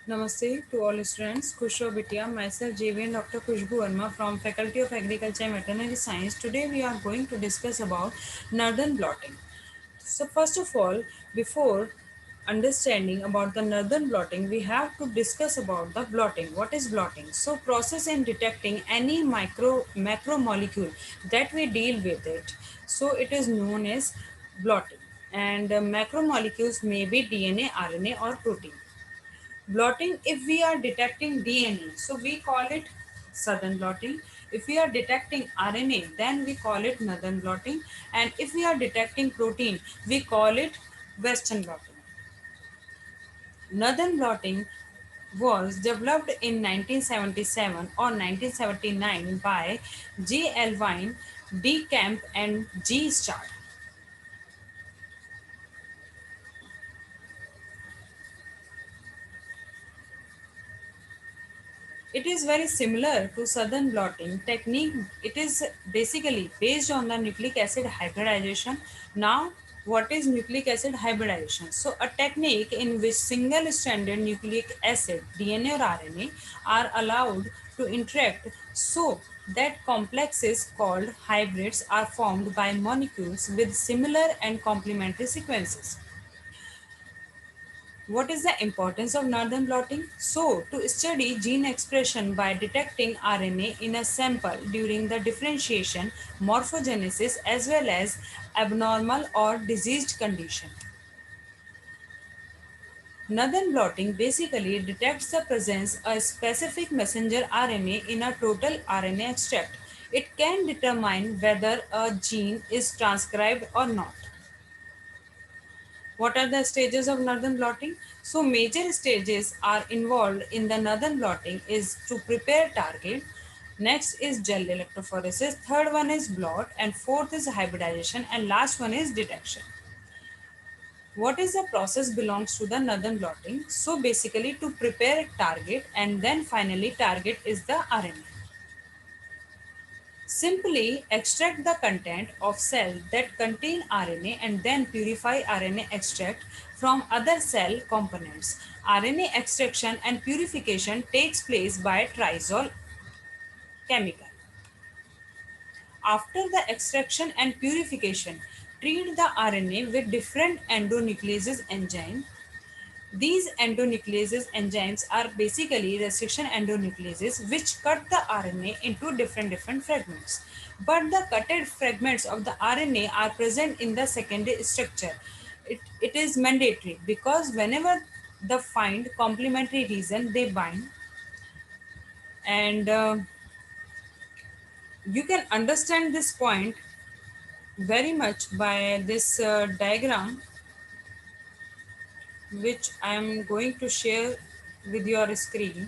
Namaste to all students. Khushro Bitia, myself JV and Dr. Khushbu Verma from Faculty of Agriculture and Veterinary Science. Today we are going to discuss about northern blotting. So first of all, before understanding about the northern blotting, we have to discuss about the blotting. What is blotting? So process in detecting any macromolecule that we deal with it. So it is known as blotting. And macromolecules may be DNA, RNA or protein. Blotting, if we are detecting DNA, so we call it southern blotting. If we are detecting RNA, then we call it northern blotting. And if we are detecting protein, we call it western blotting. Northern blotting was developed in 1977 or 1979 by J. Elvine, D. Camp, and G. Starr. It is very similar to southern blotting technique. It is basically based on the nucleic acid hybridization. Now, what is nucleic acid hybridization? So, a technique in which single stranded nucleic acid, DNA or RNA, are allowed to interact so that complexes called hybrids are formed by molecules with similar and complementary sequences. What is the importance of northern blotting? So, to study gene expression by detecting RNA in a sample during the differentiation, morphogenesis, as well as abnormal or diseased condition. Northern blotting basically detects the presence of a specific messenger RNA in a total RNA extract. It can determine whether a gene is transcribed or not. What are the stages of northern blotting? So major stages are involved in the northern blotting is to prepare target. Next is gel electrophoresis. Third one is blot, and fourth is hybridization, and last one is detection. What is the process belongs to the northern blotting? So basically to prepare a target, and then finally target is the RNA. Simply extract the content of cell that contain RNA and then purify RNA extract from other cell components. RNA extraction and purification takes place by triazole chemical. After the extraction and purification, treat the RNA with different endonucleases enzyme. These endonucleases enzymes are basically restriction endonucleases which cut the RNA into different fragments. But the cutted fragments of the RNA are present in the secondary structure. It is mandatory because whenever the find complementary region they bind, and you can understand this point very much by this diagram which I am going to share with your screen.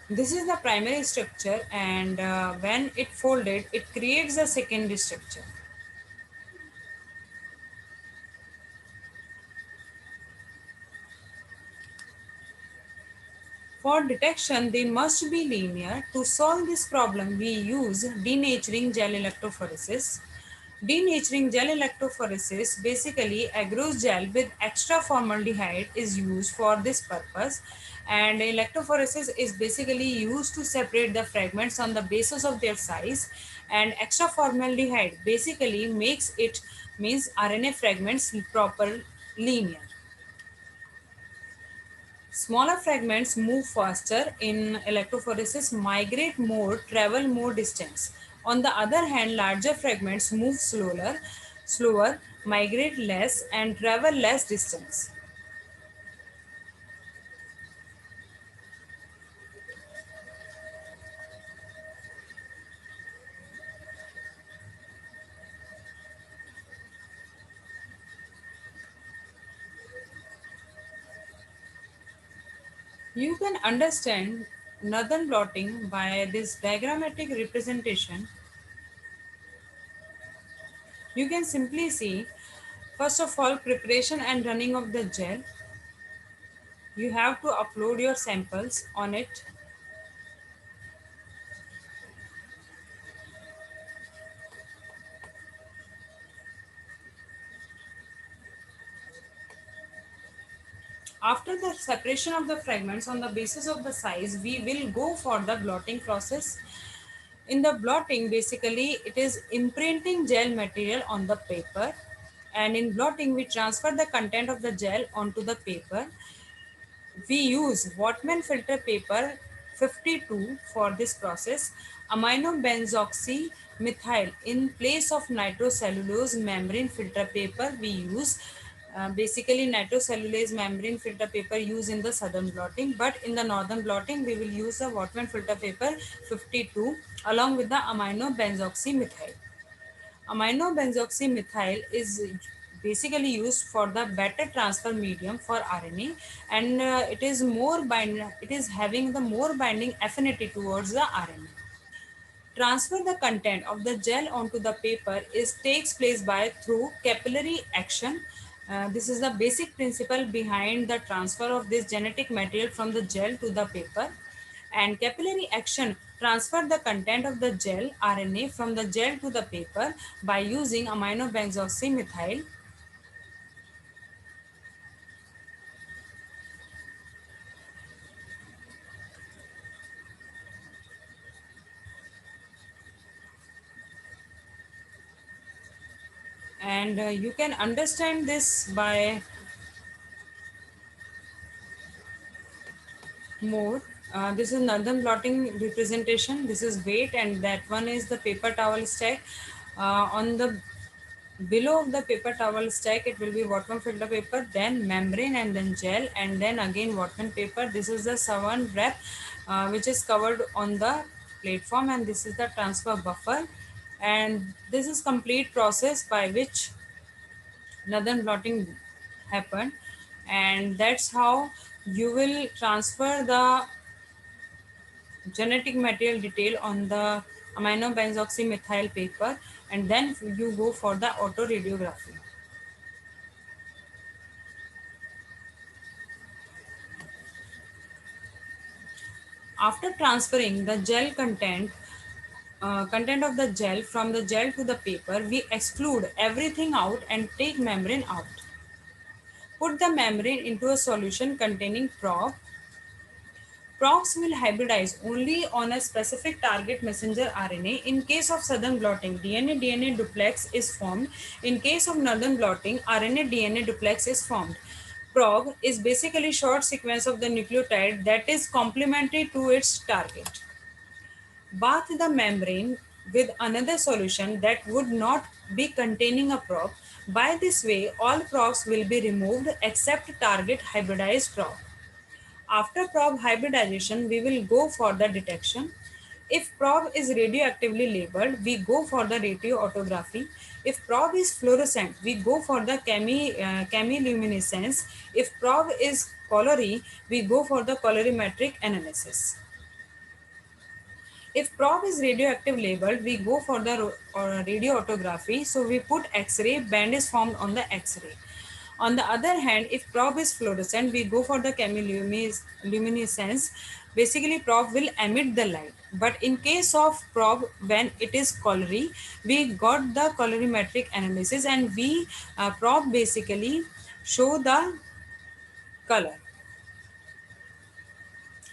This is the primary structure, and when it folded, it creates a secondary structure. For detection, they must be linear. To solve this problem, we use denaturing gel electrophoresis. Denaturing gel electrophoresis, basically agarose gel with extra formaldehyde is used for this purpose, and electrophoresis is basically used to separate the fragments on the basis of their size, and extra formaldehyde basically makes it means RNA fragments proper linear. Smaller fragments move faster in electrophoresis, migrate more, travel more distance. On the other hand, larger fragments move slower, migrate less, and travel less distance. You can understand northern blotting by this diagrammatic representation. You can simply see, first of all, preparation and running of the gel. You have to upload your samples on it. After the separation of the fragments on the basis of the size, we will go for the blotting process. In the blotting, basically, it is imprinting gel material on the paper. And in blotting, we transfer the content of the gel onto the paper. We use Whatman filter paper 52 for this process. Amino benzoxy methyl in place of nitrocellulose membrane filter paper we use. Basically nitrocellulose membrane filter paper used in the southern blotting, but in the northern blotting we will use the Whatman filter paper 52 along with the amino benzoxy methyl. Amino benzoxy methyl is basically used for the better transfer medium for RNA, and it is having the more binding affinity towards the RNA. Transfer the content of the gel onto the paper is takes place by through capillary action. This is the basic principle behind the transfer of this genetic material from the gel to the paper. And capillary action transfer the content of the gel RNA from the gel to the paper by using amino benzoxy methyl. And you can understand this by more. This is northern blotting representation. This is weight, and that one is the paper towel stack. On the below of the paper towel stack, it will be Whatman filter paper, then membrane, and then gel, and then again Whatman paper. This is the saran wrap, which is covered on the platform, and this is the transfer buffer. And this is complete process by which northern blotting happened, and that's how you will transfer the genetic material detail on the amino benzoxy methyl paper, and then you go for the autoradiography. After transferring the gel content of the gel from the gel to the paper, we exclude everything out and take membrane out. Put the membrane into a solution containing probe. Probes will hybridize only on a specific target messenger RNA. In case of southern blotting, DNA-DNA duplex is formed. In case of northern blotting, RNA-DNA duplex is formed. Probe is basically short sequence of the nucleotide that is complementary to its target. Bath the membrane with another solution that would not be containing a probe. By this way, all probes will be removed except target hybridized probe. After probe hybridization, we will go for the detection. If probe is radioactively labeled, we go for the radioautography. If probe is fluorescent, we go for the chemiluminescence. If probe is colory, we go for the colorimetric analysis. If probe is radioactive labeled, we go for the radioautography. So we put X-ray, band is formed on the X-ray. On the other hand, if probe is fluorescent, we go for the chemiluminescence. Basically, probe will emit the light. But in case of probe, when it is colory, we got the colorimetric analysis, and we probe basically show the color.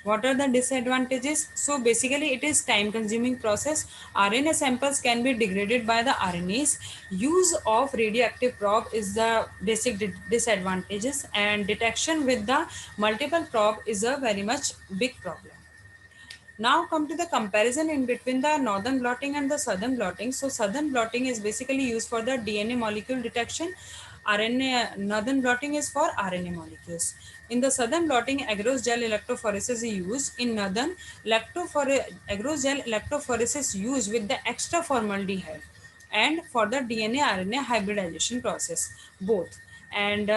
What are the disadvantages? So basically it is time consuming process. RNA samples can be degraded by the RNAs. Use of radioactive probe is the basic disadvantages, and detection with the multiple probe is a very much big problem. Now come to the comparison in between the northern blotting and the southern blotting. So southern blotting is basically used for the DNA molecule detection. RNA northern blotting is for RNA molecules. In the southern blotting, agarose gel electrophoresis is used. In northern, agarose gel electrophoresis used with the extra formaldehyde, and for the DNA RNA hybridization process, both. And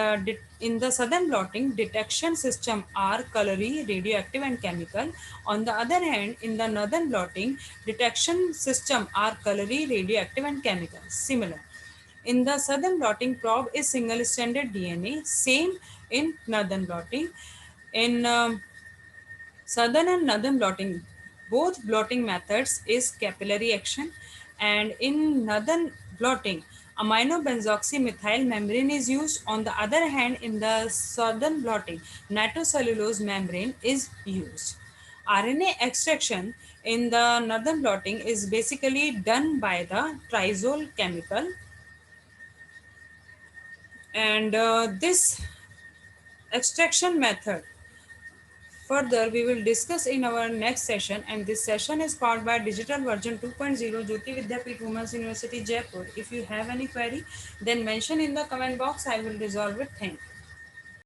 in the southern blotting, detection system are colory, radioactive, and chemical. On the other hand, in the northern blotting, detection system are colory, radioactive, and chemical. Similar. In the southern blotting, probe is single stranded DNA. Same in northern blotting. In southern and northern blotting, both blotting methods is capillary action, and in northern blotting, Aminobenzoxymethyl membrane is used. On the other hand, in the southern blotting, nitrocellulose membrane is used. RNA extraction in the northern blotting is basically done by the triazole chemical, and this extraction method further we will discuss in our next session, and this session is powered by digital version 2.0 Jyoti Vidyapeeth Women's University Jaipur. If you have any query, then mention in the comment box. I will resolve it. Thank you.